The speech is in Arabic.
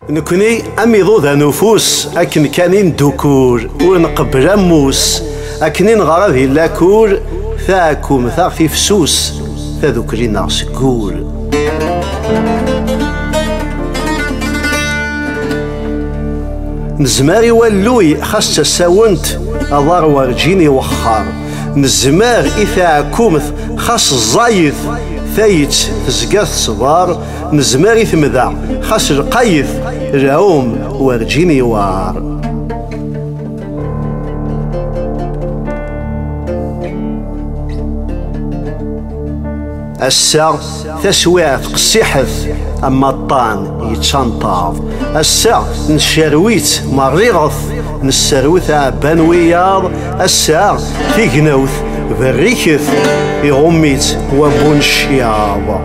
نكوني أميضو ذا نفوس أكن كانين دوكور ونقبل أموس أكنين غرضي لاكور ثاكم ثاغ في فسوس ذكرين نغسكور نزماري واللوي خاصة ساونت أضار ورجيني وخار نزمار إذا كومث خاص الزايد ثايت تزقاث صبار نزماري ثمذا خاص القايث العوم ورجيني وار السا تسويعت قصيحث أما الطان يتشنطاف السا نشارويت مريغث نسارويت عبان وياض السا في قنوث بريكث يغميت وبون الشياض